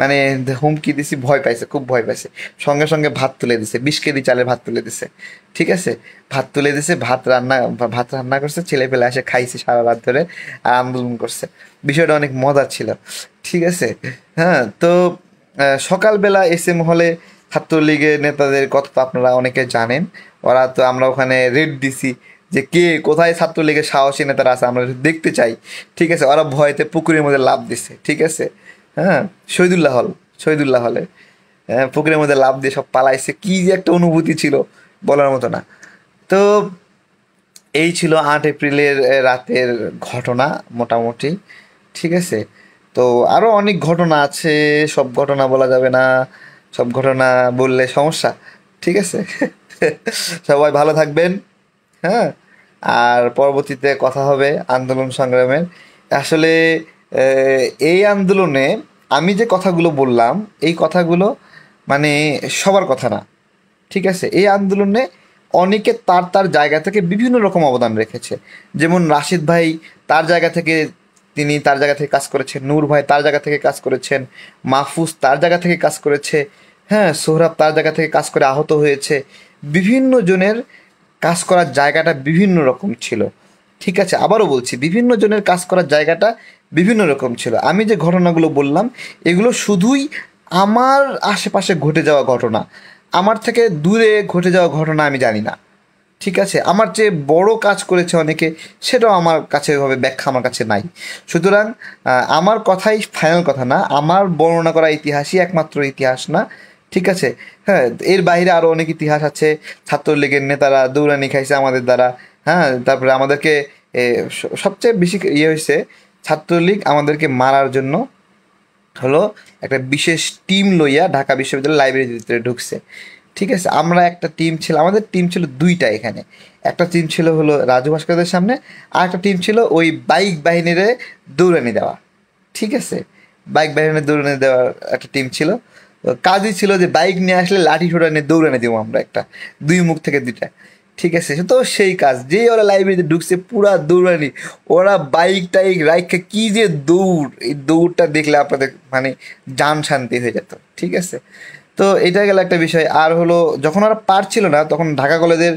মানে হুমকি দিছি, ভয় পাইছে, খুব ভয় পাইছে। সঙ্গে সঙ্গে ভাত তুলে দিছে, 20 কেজি চালের ভাত তুলে দিছে। ঠিক আছে, ভাত তুলে দিছে, ভাত রান্না করছে, ছেলে পেলে এসে খাইছে সারা রাত ধরে আর আন্দোলন করছে। বিষয়টা অনেক মজার ছিল। ঠিক আছে, হ্যাঁ, তো সকালবেলা এস এম হলে ছাত্রলীগের নেতাদের কথা তো আপনারা অনেকে জানেন। ওরা তো আমরা ওখানে রেড দিছি যে কে কোথায় ছাত্রলীগের সাহসী নেতারা আছে আমরা একটু দেখতে চাই। ঠিক আছে, ওরা ভয়তে পুকুরের মধ্যে লাফ দিছে। ঠিক আছে, হ্যাঁ, শহীদুল্লাহ হলে পুকুরের মধ্যে লাফ দিয়ে সব পালাইছে। কি যে একটা অনুভূতি ছিল বলার মতো না। তো এই ছিল 8 এপ্রিলের রাতের ঘটনা মোটামুটি। ঠিক আছে, তো আরও অনেক ঘটনা আছে, সব ঘটনা বলা যাবে না, সব ঘটনা বললে সমস্যা। ঠিক আছে সবাই ভালো থাকবেন। হ্যাঁ, আর পরবর্তীতে কথা হবে আন্দোলন সংগ্রামের। আসলে এই আন্দোলনে আমি যে কথাগুলো বললাম এই কথাগুলো মানে সবার কথা না। ঠিক আছে, এই আন্দোলনে অনেকে তার তার জায়গা থেকে বিভিন্ন রকম অবদান রেখেছে। যেমন রাশিদ ভাই তার জায়গা থেকে, তিনি তার জায়গা থেকে কাজ করেছেন, নূর ভাই তার জায়গা থেকে কাজ করেছেন, মাহফুজ তার জায়গা থেকে কাজ করেছে, হ্যাঁ, সোহরাব তার জায়গা থেকে কাজ করে আহত হয়েছে। বিভিন্ন জনের কাজ করার জায়গাটা বিভিন্ন রকম ছিল। ঠিক আছে, আবারও বলছি, বিভিন্ন জনের কাজ করার জায়গাটা বিভিন্ন রকম ছিল। আমি যে ঘটনাগুলো বললাম এগুলো শুধুই আমার আশেপাশে ঘটে যাওয়া ঘটনা, আমার থেকে দূরে ঘটে যাওয়া ঘটনা আমি জানি না। ঠিক আছে, আমার যে বড় কাজ করেছে অনেকে, সেটাও আমার কাছে ওইভাবে ব্যাখ্যা আমার কাছে নাই। সুতরাং আমার কথাই ফাইনাল কথা না, আমার বর্ণনা করা ইতিহাসই একমাত্র ইতিহাস না। ঠিক আছে, হ্যাঁ, এর বাইরে আরও অনেক ইতিহাস আছে। ছাত্রলীগের নেতারা দৌড়ানি খাইছে আমাদের দ্বারা। হ্যাঁ, তারপরে আমাদেরকে সবচেয়ে বেশি ইয়ে হয়েছে, ছাত্রলীগ আমাদেরকে মারার জন্য হলো একটা বিশেষ টিম লইয়া ঢাকা বিশ্ববিদ্যালয় লাইব্রেরির ভিতরে ঢুকছে। ঠিক আছে, আমরা একটা টিম ছিল, আমাদের টিম ছিল দুইটা এখানে। একটা টিম ছিল হলো রাজু ভাস্করদের সামনে, আর একটা টিম ছিল ওই বাইক বাহিনীরে দৌড়ানি দেওয়া। ঠিক আছে, বাইক বাহিনী দৌড়ানি দেওয়ার একটা টিম ছিল। তো কাজই ছিল যে বাইক নিয়ে আসলে লাঠি ঠোঁটা নিয়ে দৌড়ানি দেবো আমরা একটা, দুই মুখ থেকে দুইটা। ঠিক আছে, তো সেই কাজ যেই ওরা লাইব্রেরিতে ঢুকছে পুরা দৌড়ানি, ওরা বাইক টাইক রাইখা কি যে দৌড়, এই দৌড়টা দেখলে আপনাদের মানে জান শান্তি হয়ে যেত। ঠিক আছে, তো এটা গেল একটা বিষয়। আর হলো যখন ওরা পারছিল না তখন ঢাকা কলেজের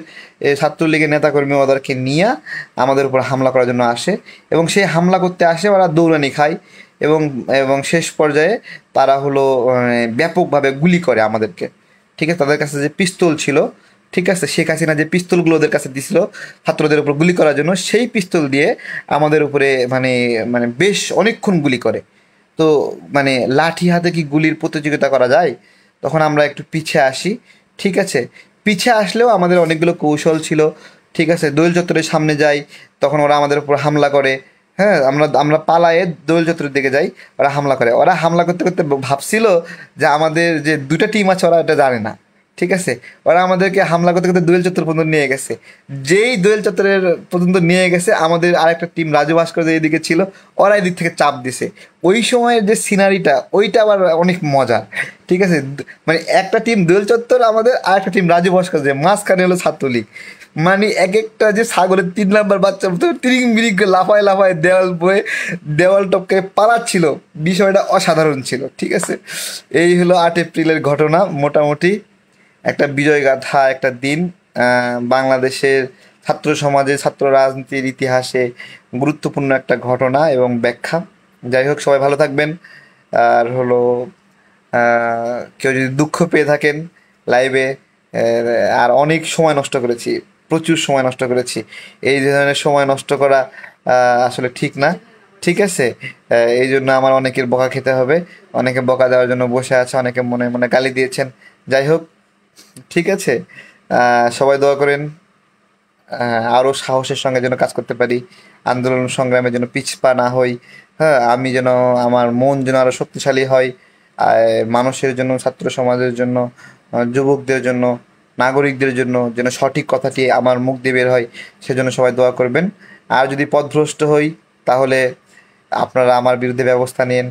ছাত্রলীগের নেতাকর্মী ওদেরকে নিয়ে আমাদের উপর হামলা করার জন্য আসে, এবং সেই হামলা করতে আসে ওরা দৌড়ানি খায়, এবং এবং শেষ পর্যায়ে তারা হলো ব্যাপকভাবে গুলি করে আমাদেরকে। ঠিক আছে, তাদের কাছে যে পিস্তল ছিল, ঠিক আছে, শেখ হাসিনা যে পিস্তলগুলো ওদের কাছে দিছিল ছাত্রদের উপর গুলি করার জন্য, সেই পিস্তল দিয়ে আমাদের উপরে মানে মানে বেশ অনেকক্ষণ গুলি করে। তো মানে লাঠি হাতে কি গুলির প্রতিযোগিতা করা যায়? তখন আমরা একটু পিছিয়ে আসি। ঠিক আছে, পিছিয়ে আসলেও আমাদের অনেকগুলো কৌশল ছিল। ঠিক আছে, দোয়েল চত্বরের সামনে যাই, তখন ওরা আমাদের উপর হামলা করে। হ্যাঁ, আমরা আমরা পালায়ে দোয়েল চত্বরের দিকে যাই, ওরা হামলা করে। ওরা হামলা করতে করতে ভাবছিল যে আমাদের যে দুটা টিম আছে ওরা এটা জানে না। ঠিক আছে, ওরা আমাদেরকে হামলা করতে করতে দোয়েল চত্বর পর্যন্ত নিয়ে গেছে। যেই দোয়েল চত্বরের পর্যন্ত নিয়ে গেছে, আমাদের আরেকটা টিম রাজু ভাস্কর যে এদিকে ছিল, ওরা এদিক থেকে চাপ দিছে। ওই সময়ের যে সিনারিটা ওইটা আবার অনেক মজার। ঠিক আছে, মানে একটা টিম দোয়েল চত্বর আমাদের, আর একটা টিম রাজু ভাস্কর, যে মাঝখানে হলো ছাত্রলীগ। মানে এক একটা যে সাগরের 3 নাম্বার বাচ্চা তিরিং বিরিং করে লাফায় লাফায় দেওয়াল বয়ে দেওয়াল টপকে পালাচ্ছিল। বিষয়টা অসাধারণ ছিল। ঠিক আছে, এই হলো 8 এপ্রিলের ঘটনা মোটামুটি। একটা বিজয় গাথা একটা দিন, বাংলাদেশের ছাত্র সমাজে ছাত্র রাজনীতির ইতিহাসে গুরুত্বপূর্ণ একটা ঘটনা এবং ব্যাখ্যা। যাই হোক, সবাই ভালো থাকবেন। আর হলো কেউ যদি দুঃখ পেয়ে থাকেন লাইভে, আর অনেক সময় নষ্ট করেছি, প্রচুর সময় নষ্ট করেছি, এই ধরনের সময় নষ্ট করা আসলে ঠিক না। ঠিক আছে, এই জন্য আমার অনেকের বকা খেতে হবে, অনেকে বকা দেওয়ার জন্য বসে আছে, অনেকে মনে মনে গালি দিয়েছেন। যাই হোক, ঠিক আছে, সবাই দোয়া করেন আরও সাহসের সঙ্গে যেন কাজ করতে পারি, আন্দোলন সংগ্রামে যেন পিছপা না হই। হ্যাঁ, আমি যেন আমার মন যেন আরও শক্তিশালী হয়, মানুষের জন্য, ছাত্র সমাজের জন্য, যুবকদের জন্য, নাগরিকদের জন্য যেন সঠিক কথাটি আমার মুখ দিয়ে বের হয়, সেজন্য সবাই দোয়া করবেন। আর যদি পথভ্রষ্ট হই তাহলে আপনারা আমার বিরুদ্ধে ব্যবস্থা নিন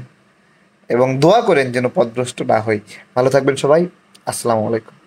এবং দোয়া করেন যেন পথভ্রষ্ট না হই। ভালো থাকবেন সবাই। আসসালামু আলাইকুম।